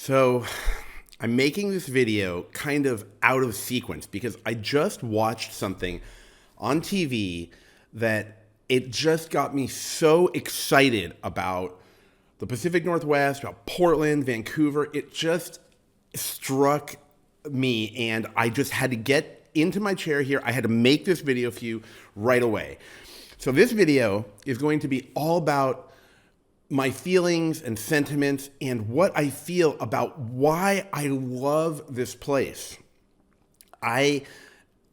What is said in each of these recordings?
So I'm making this video kind of out of sequence because I just watched something on TV that it just got me so excited about the Pacific Northwest, about Portland, Vancouver. It just struck me and I just had to get into my chair here. I had to make this video for you right away. So this video is going to be all about my feelings and sentiments and what I feel about why I love this place. I'm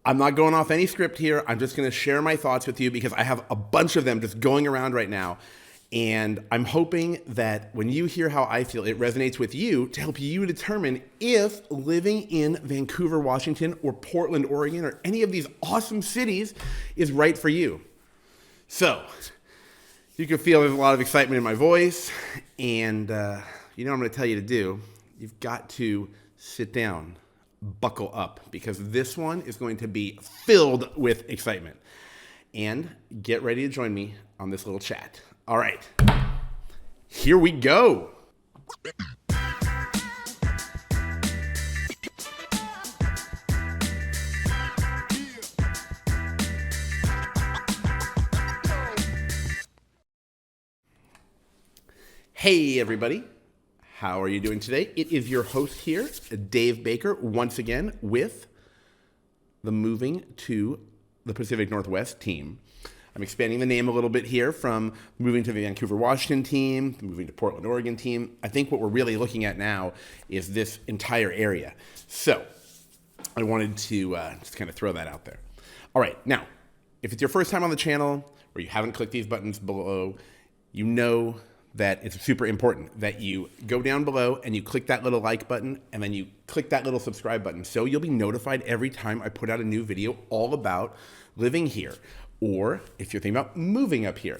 not going off any script here. I'm just going to share my thoughts with you because I have a bunch of them just going around right now. And I'm hoping that when you hear how I feel, it resonates with you to help you determine if living in Vancouver, Washington, or Portland, Oregon, or any of these awesome cities is right for you. So you can feel there's a lot of excitement in my voice, and you know what I'm going to tell you to do? You've got to sit down, buckle up, because this one is going to be filled with excitement. And get ready to join me on this little chat. All right, here we go. Hey everybody, how are you doing today? It is your host here, Dave Baker, once again with the Moving to the Pacific Northwest team. I'm expanding the name a little bit here from moving to the Vancouver, Washington team, moving to Portland, Oregon team. I think what we're really looking at now is this entire area. So I wanted to just kind of throw that out there. All right, now, if it's your first time on the channel or you haven't clicked these buttons below, you know that it's super important that you go down below and you click that little like button and then you click that little subscribe button so you'll be notified every time I put out a new video all about living here. Or if you're thinking about moving up here,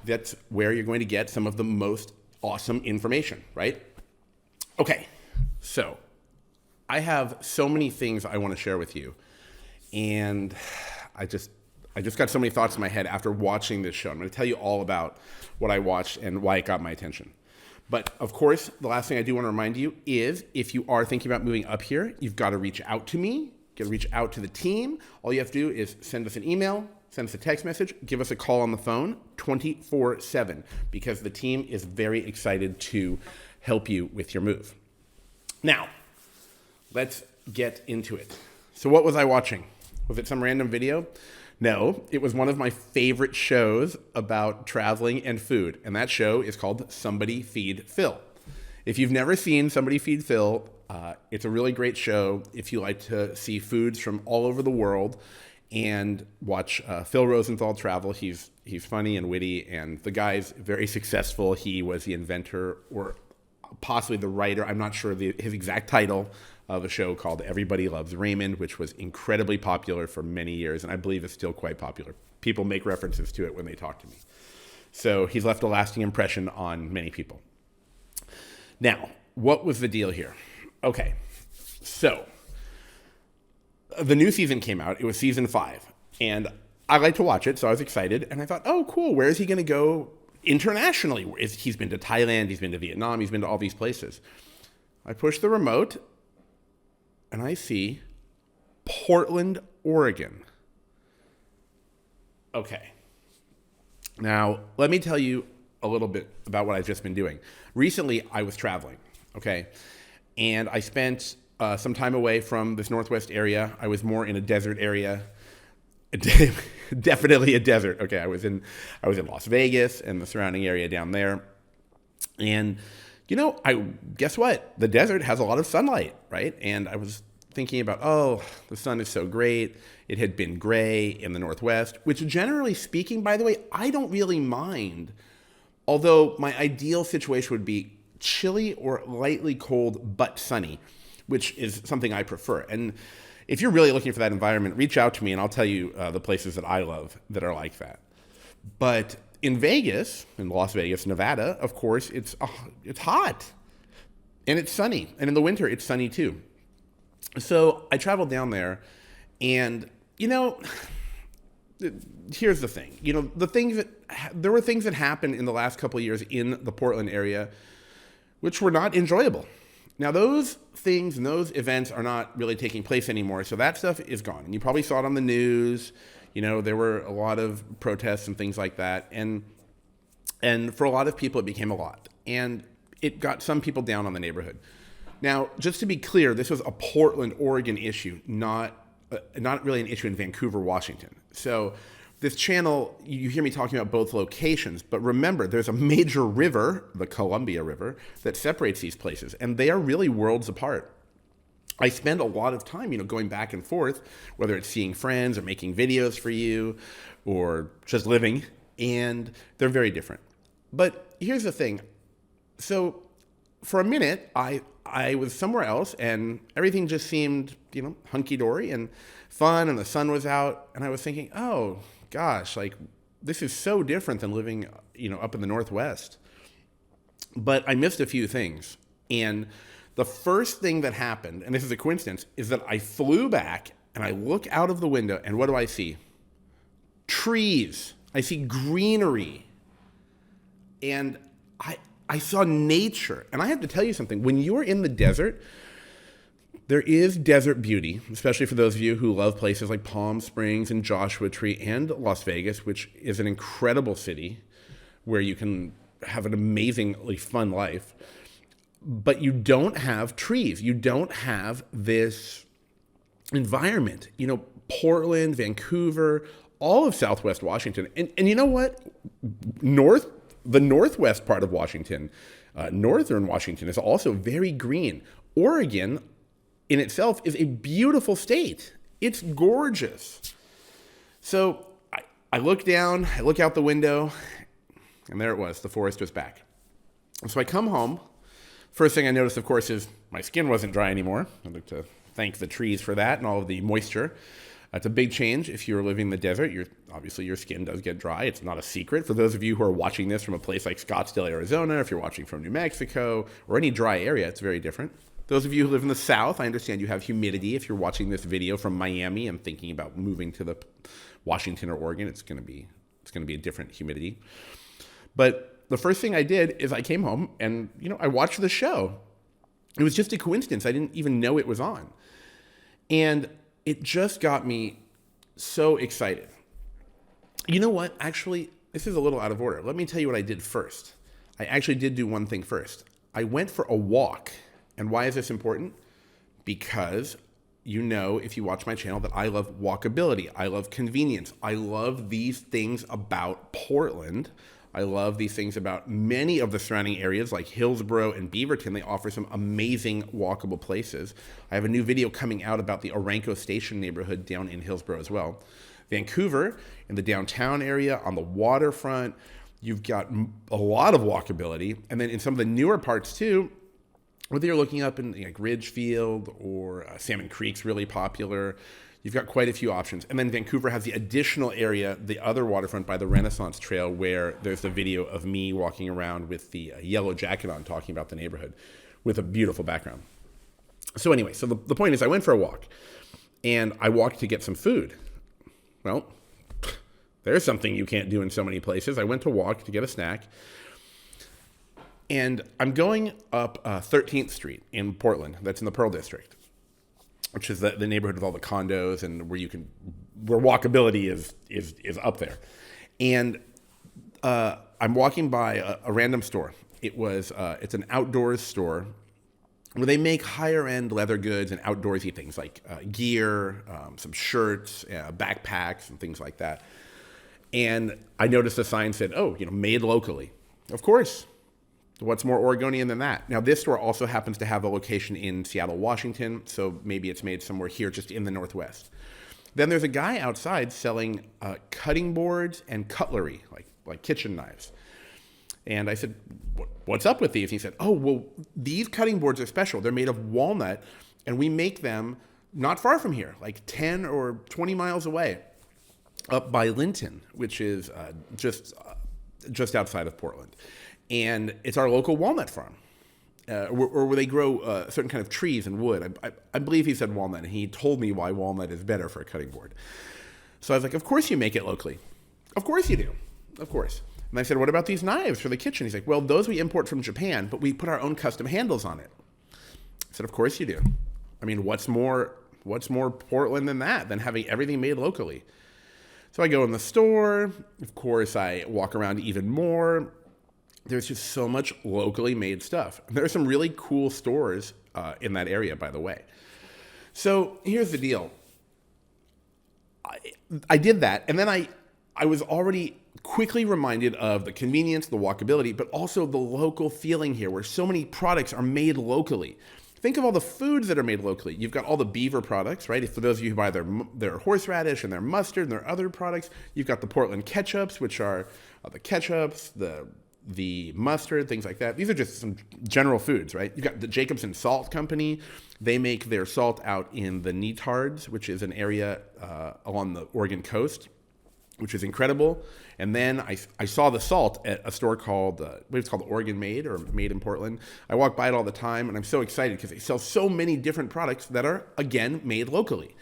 that's where you're going to get some of the most awesome information, right? Okay, so I have so many things I want to share with you. And I just got so many thoughts in my head after watching this show. I'm going to tell you all about what I watched and why it got my attention. But of course, the last thing I do want to remind you is if you are thinking about moving up here, you've got to reach out to me, reach out to the team. All you have to do is send us an email, send us a text message, give us a call on the phone 24/7 because the team is very excited to help you with your move. Now, let's get into it. So what was I watching? Was it some random video? No, it was one of my favorite shows about traveling and food, and that show is called Somebody Feed Phil. If you've never seen Somebody Feed Phil, it's a really great show if you like to see foods from all over the world and watch Phil Rosenthal travel. He's funny and witty, and the guy's very successful. He was the inventor or possibly the writer, I'm not sure his exact title, of a show called Everybody Loves Raymond, which was incredibly popular for many years, and I believe it's still quite popular. People make references to it when they talk to me. So he's left a lasting impression on many people. Now, what was the deal here? Okay, so the new season came out. It was season 5, and I like to watch it, so I was excited, and I thought, oh, cool, where is he going to go internationally? He's been to Thailand, he's been to Vietnam, he's been to all these places. I push the remote, and I see Portland, Oregon. Okay. Now, let me tell you a little bit about what I've just been doing. Recently, I was traveling, okay? And I spent some time away from this Northwest area. I was more in a desert area. Definitely a desert. Okay, I was in Las Vegas and the surrounding area down there. And you know, guess what? The desert has a lot of sunlight, right? And I was thinking about, oh, the sun is so great. It had been gray in the Northwest, which generally speaking, by the way, I don't really mind. Although my ideal situation would be chilly or lightly cold, but sunny, which is something I prefer. And if you're really looking for that environment, reach out to me and I'll tell you the places that I love that are like that. But in Vegas, in Las Vegas, Nevada, of course, it's hot and it's sunny. And in the winter, it's sunny too. So I traveled down there and, you know, here's the thing. You know, there were things that happened in the last couple of years in the Portland area which were not enjoyable. Now, those things and those events are not really taking place anymore, so that stuff is gone. And you probably saw it on the news. There were a lot of protests and things like that. And for a lot of people, it became a lot. And it got some people down on the neighborhood. Now, just to be clear, this was a Portland, Oregon issue, not really an issue in Vancouver, Washington. So this channel, you hear me talking about both locations, but remember, there's a major river, the Columbia River, that separates these places, and they are really worlds apart. I spend a lot of time, going back and forth, whether it's seeing friends or making videos for you or just living, and they're very different. But here's the thing. So for a minute, I was somewhere else, and everything just seemed, hunky-dory and fun, and the sun was out, and I was thinking, oh, gosh, this is so different than living, up in the Northwest. But I missed a few things. And the first thing that happened, and this is a coincidence, is that I flew back and I look out of the window, and what do I see? Trees. I see greenery. And I saw nature. And I have to tell you something. When you are in the desert, there is desert beauty, especially for those of you who love places like Palm Springs and Joshua Tree and Las Vegas, which is an incredible city where you can have an amazingly fun life. But you don't have trees. You don't have this environment. Portland, Vancouver, all of Southwest Washington. And you know what? The northwest part of Washington, northern Washington, is also very green. Oregon in itself is a beautiful state. It's gorgeous. So I look down, I look out the window, and there it was. The forest was back. And so I come home. First thing I noticed, of course, is my skin wasn't dry anymore. I'd like to thank the trees for that and all of the moisture. It's a big change. If you're living in the desert, obviously your skin does get dry. It's not a secret. For those of you who are watching this from a place like Scottsdale, Arizona, if you're watching from New Mexico, or any dry area, it's very different. Those of you who live in the South, I understand you have humidity. If you're watching this video from Miami and thinking about moving to the Washington or Oregon, it's going to be a different humidity. But the first thing I did is I came home and, I watched the show. It was just a coincidence. I didn't even know it was on. And it just got me so excited. You know what? Actually, this is a little out of order. Let me tell you what I did first. I actually did do one thing first. I went for a walk. And why is this important? Because if you watch my channel, that I love walkability. I love convenience. I love these things about Portland. I love these things about many of the surrounding areas like Hillsborough and Beaverton. They offer some amazing walkable places. I have a new video coming out about the Oranco Station neighborhood down in Hillsborough as well. Vancouver, in the downtown area, on the waterfront, you've got a lot of walkability. And then in some of the newer parts too, whether you're looking up in Ridgefield or Salmon Creek's really popular, you've got quite a few options. And then Vancouver has the additional area, the other waterfront by the Renaissance Trail, where there's a video of me walking around with the yellow jacket on talking about the neighborhood with a beautiful background. So anyway, so the point is I went for a walk and I walked to get some food. Well, there's something you can't do in so many places. I went to walk to get a snack. And I'm going up 13th Street in Portland. That's in the Pearl District, which is the neighborhood with all the condos and where walkability is up there. And I'm walking by a random store. It's an outdoors store where they make higher end leather goods and outdoorsy things like gear, some shirts, backpacks, and things like that. And I noticed a sign said, made locally. Of course. What's more Oregonian than that? Now, this store also happens to have a location in Seattle, Washington, so maybe it's made somewhere here just in the Northwest. Then there's a guy outside selling cutting boards and cutlery, like kitchen knives. And I said, what's up with these? He said, these cutting boards are special. They're made of walnut, and we make them not far from here, like 10 or 20 miles away, up by Linton, which is just outside of Portland. And it's our local walnut farm, where they grow a certain kind of trees and wood. I believe he said walnut, and he told me why walnut is better for a cutting board. So I was like, of course you make it locally. Of course you do. Of course. And I said, what about these knives for the kitchen? He's like, well, those we import from Japan, but we put our own custom handles on it. said, of course you do. I mean, what's more Portland than that, than having everything made locally? So I go in the store. Of course, I walk around even more. There's just so much locally made stuff. There are some really cool stores in that area, by the way. So here's the deal. I did that, and then I was already quickly reminded of the convenience, the walkability, but also the local feeling here, where so many products are made locally. Think of all the foods that are made locally. You've got all the beaver products, right? For those of you who buy their horseradish and their mustard and their other products, you've got the Portland ketchups, which are the ketchups, the mustard, things like that. These are just some general foods, right? You've got the Jacobson Salt Company. They make their salt out in the Netards, which is an area along the Oregon coast, which is incredible. And then I saw the salt at a store called, I believe it's called Oregon Made, or Made in Portland. I walk by it all the time, and I'm so excited because they sell so many different products that are, again, made locally.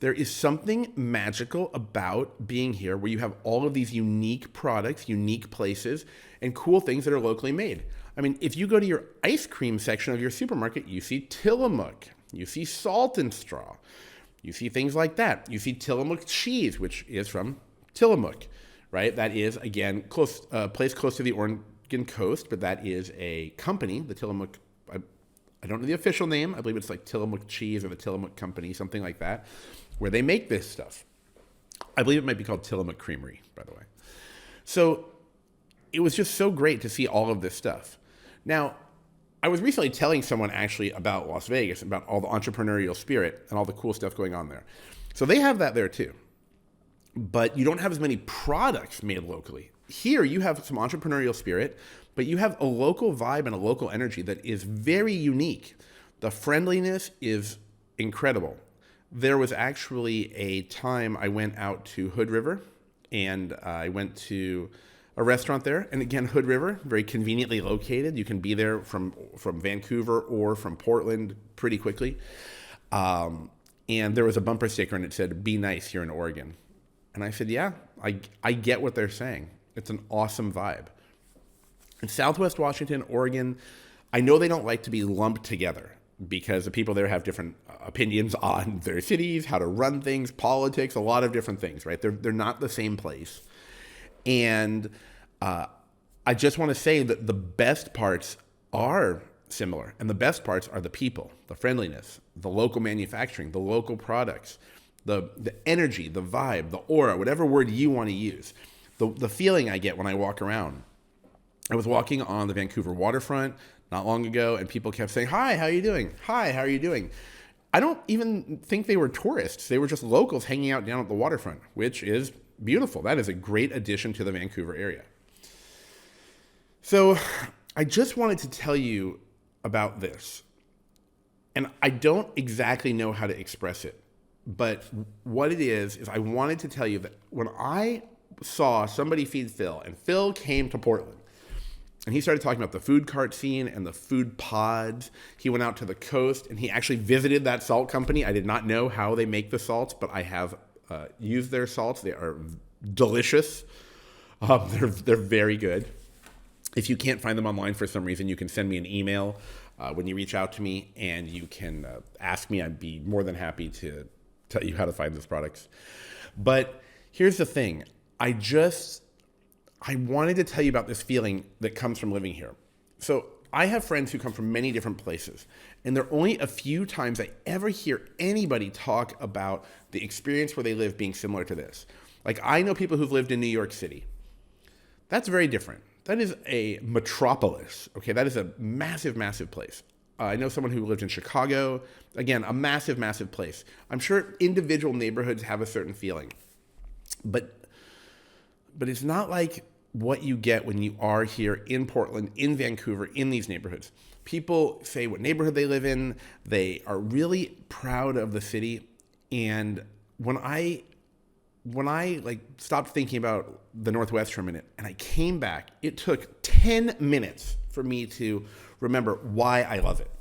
There is something magical about being here where you have all of these unique products, unique places, and cool things that are locally made. I mean, if you go to your ice cream section of your supermarket, you see Tillamook, you see Salt and Straw, you see things like that. You see Tillamook cheese, which is from Tillamook, right? That is, again, place close to the Oregon coast, but that is a company, the Tillamook. I don't know the official name. I believe it's like Tillamook Cheese or the Tillamook Company, something like that, where they make this stuff. I believe it might be called Tillamook Creamery, by the way. So it was just so great to see all of this stuff. Now, I was recently telling someone actually about Las Vegas, about all the entrepreneurial spirit and all the cool stuff going on there. So they have that there too. But you don't have as many products made locally. Here, you have some entrepreneurial spirit, but you have a local vibe and a local energy that is very unique. The friendliness is incredible. There was actually a time I went out to Hood River, and I went to a restaurant there. And again, Hood River, very conveniently located. You can be there from Vancouver or from Portland pretty quickly. And there was a bumper sticker, and it said, "Be nice here in Oregon." And I said, yeah, I get what they're saying. It's an awesome vibe. In Southwest Washington, Oregon, I know they don't like to be lumped together because the people there have different opinions on their cities, how to run things, politics, a lot of different things, right? They're not the same place. And I just want to say that the best parts are similar, and the best parts are the people, the friendliness, the local manufacturing, the local products, the energy, the vibe, the aura, whatever word you want to use, the feeling I get when I walk around. I was walking on the Vancouver waterfront not long ago, and people kept saying, "Hi, how are you doing? Hi, how are you doing?" I don't even think they were tourists. They were just locals hanging out down at the waterfront, which is beautiful. That is a great addition to the Vancouver area. So I just wanted to tell you about this. And I don't exactly know how to express it. But what it is I wanted to tell you that when I saw somebody feed Phil, and Phil came to Portland, and he started talking about the food cart scene and the food pods. He went out to the coast, and he actually visited that salt company. I did not know how they make the salts, but I have used their salts. They are delicious. They're very good. If you can't find them online for some reason, you can send me an email when you reach out to me, and you can ask me. I'd be more than happy to tell you how to find those products. But here's the thing. I wanted to tell you about this feeling that comes from living here. So I have friends who come from many different places, and there are only a few times I ever hear anybody talk about the experience where they live being similar to this. Like, I know people who've lived in New York City. That's very different. That is a metropolis, okay? That is a massive, massive place. I know someone who lived in Chicago. Again, a massive, massive place. I'm sure individual neighborhoods have a certain feeling. But it's not like what you get when you are here in Portland, in Vancouver, in these neighborhoods. People say what neighborhood they live in. They are really proud of the city. And when I like stopped thinking about the Northwest for a minute and I came back, it took 10 minutes for me to remember why I love it.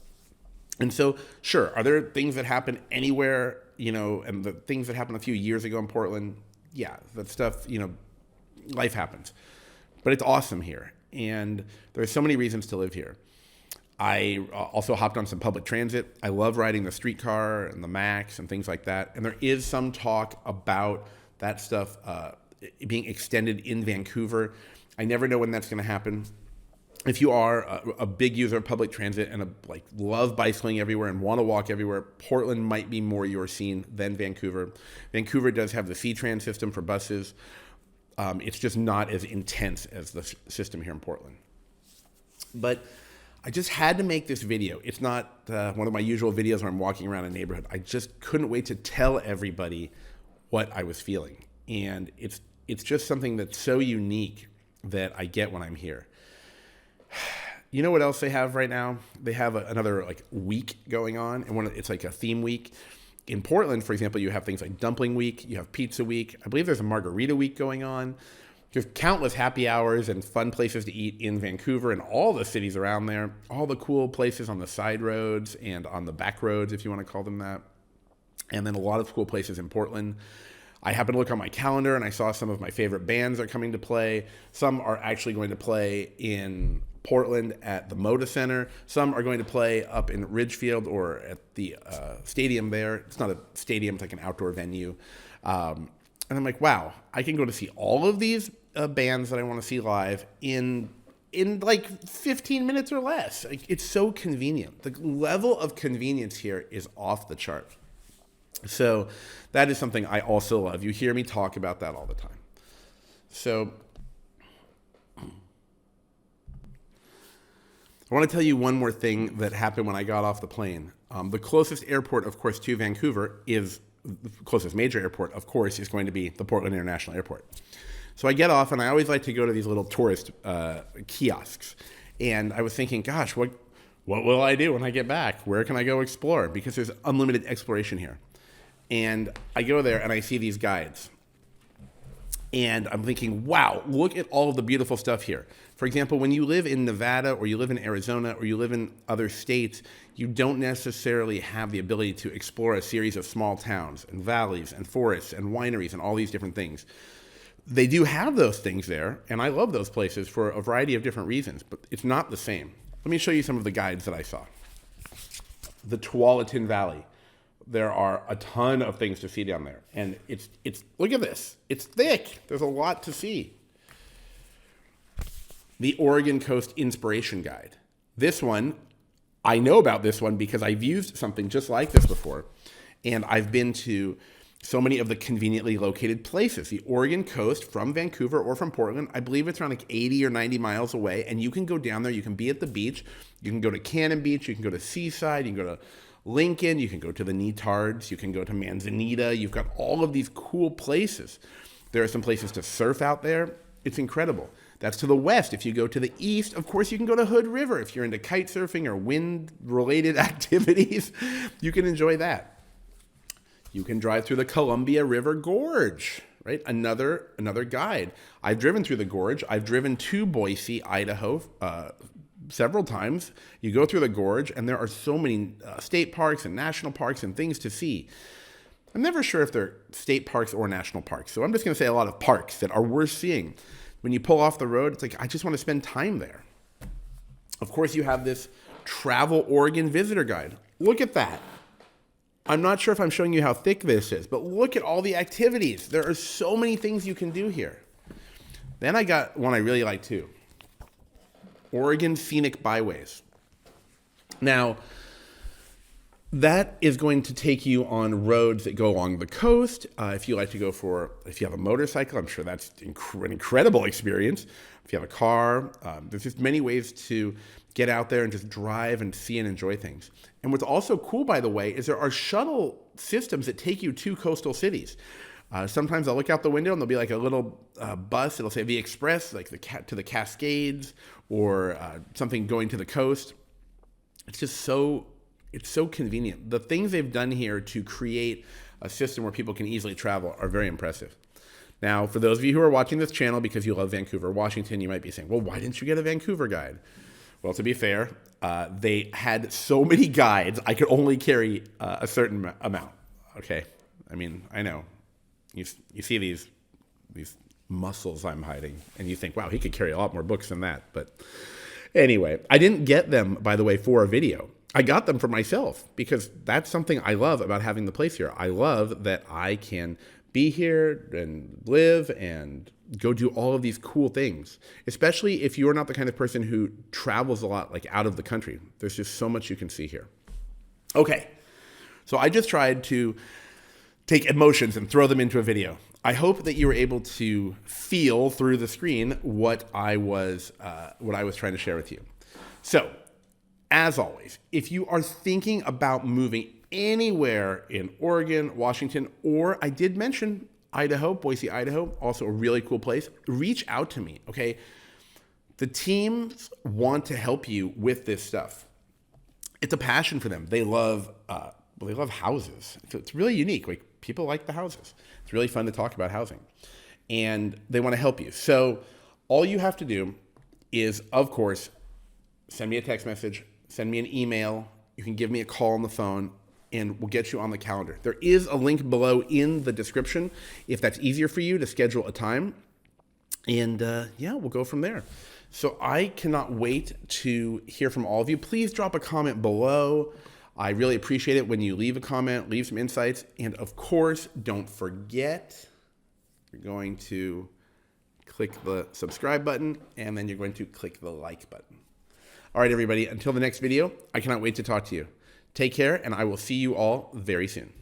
And so, sure, are there things that happen anywhere, and the things that happened a few years ago in Portland? Yeah, that stuff, life happens. But it's awesome here. And there are so many reasons to live here. I also hopped on some public transit. I love riding the streetcar and the Max and things like that. And there is some talk about that stuff being extended in Vancouver. I never know when that's going to happen. If you are a big user of public transit and love bicycling everywhere and want to walk everywhere, Portland might be more your scene than Vancouver. Vancouver does have the C-Tran system for buses. It's just not as intense as the system here in Portland. But I just had to make this video. It's not one of my usual videos where I'm walking around a neighborhood. I just couldn't wait to tell everybody what I was feeling. And it's just something that's so unique that I get when I'm here. You know what else they have right now? They have another week going on, and it's like a theme week. In Portland, for example, you have things like Dumpling Week, you have Pizza Week. I believe there's a Margarita Week going on. There's countless happy hours and fun places to eat in Vancouver and all the cities around there. All the cool places on the side roads and on the back roads, if you want to call them that. And then a lot of cool places in Portland. I happened to look on my calendar and I saw some of my favorite bands are coming to play. Some are actually going to play in Portland at the Moda Center. Some are going to play up in Ridgefield or at the stadium there. It's not a stadium, it's like an outdoor venue. And I'm like, wow, I can go to see all of these bands that I want to see live in 15 minutes or less. It's so convenient. The level of convenience here is off the chart. So that is something I also love. You hear me talk about that all the time. So I want to tell you one more thing that happened when I got off the plane. The closest airport, of course, to Vancouver is the closest major airport, of course, is going to be the Portland International Airport. So I get off, and I always like to go to these little tourist kiosks. And I was thinking, gosh, what will I do when I get back? Where can I go explore? Because there's unlimited exploration here. And I go there, and I see these guides. And I'm thinking, wow, look at all of the beautiful stuff here. For example, when you live in Nevada or you live in Arizona or you live in other states, you don't necessarily have the ability to explore a series of small towns and valleys and forests and wineries and all these different things. They do have those things there, and I love those places for a variety of different reasons, but it's not the same. Let me show you some of the guides that I saw. The Tualatin Valley. There are a ton of things to see down there. And it's look at this. It's thick. There's a lot to see. The Oregon Coast Inspiration Guide. This one, I know about this one because I've used something just like this before. And I've been to so many of the conveniently located places. The Oregon coast from Vancouver or from Portland, I believe it's around 80 or 90 miles away. And you can go down there. You can be at the beach. You can go to Cannon Beach. You can go to Seaside. You can go to Lincoln, you can go to the Netards, you can go to Manzanita. You've got all of these cool places. There are some places to surf out there. It's incredible. That's to the west. If you go to the east, of course, you can go to Hood River. If you're into kite surfing or wind-related activities, you can enjoy that. You can drive through the Columbia River Gorge, right? Another guide. I've driven through the gorge. I've driven to Boise, Idaho, several times. You go through the gorge, and there are so many state parks and national parks and things to see. I'm never sure if they're state parks or national parks, so I'm just going to say a lot of parks that are worth seeing. When you pull off the road, it's like, I just want to spend time there. Of course, you have this Travel Oregon Visitor Guide. Look at that. I'm not sure if I'm showing you how thick this is, but look at all the activities. There are so many things you can do here. Then I got one I really like too. Oregon Scenic Byways. Now, that is going to take you on roads that go along the coast. If you like to if you have a motorcycle, I'm sure that's an incredible experience. If you have a car, there's just many ways to get out there and just drive and see and enjoy things. And what's also cool, by the way, is there are shuttle systems that take you to coastal cities. Sometimes I'll look out the window and there'll be like a little bus. It'll say the Express, like to the Cascades, or something going to the coast. It's just so convenient. The things they've done here to create a system where people can easily travel are very impressive. Now, for those of you who are watching this channel because you love Vancouver, Washington, you might be saying, well, why didn't you get a Vancouver guide? Well, to be fair, they had so many guides, I could only carry a certain amount. Okay, I mean, I know. You see these muscles I'm hiding, and you think, wow, he could carry a lot more books than that. But Anyway, I didn't get them, by the way, for a video. I got them for myself because that's something I love about having the place here. I love that I can be here and live and go do all of these cool things, especially if you're not the kind of person who travels a lot, like out of the country. There's just so much you can see here. Okay, so I just tried to take emotions and throw them into a video. I hope that you were able to feel through the screen what I was trying to share with you. So, as always, if you are thinking about moving anywhere in Oregon, Washington, or I did mention Idaho, Boise, Idaho, also a really cool place, reach out to me, okay? The teams want to help you with this stuff. It's a passion for them. They love houses. It's really unique. Like, people like the houses. It's really fun to talk about housing. And they want to help you. So all you have to do is, of course, send me a text message, send me an email. You can give me a call on the phone, and we'll get you on the calendar. There is a link below in the description if that's easier for you to schedule a time. And we'll go from there. So I cannot wait to hear from all of you. Please drop a comment below. I really appreciate it when you leave a comment, leave some insights. And of course, don't forget, you're going to click the subscribe button, and then you're going to click the like button. All right, everybody, until the next video, I cannot wait to talk to you. Take care, and I will see you all very soon.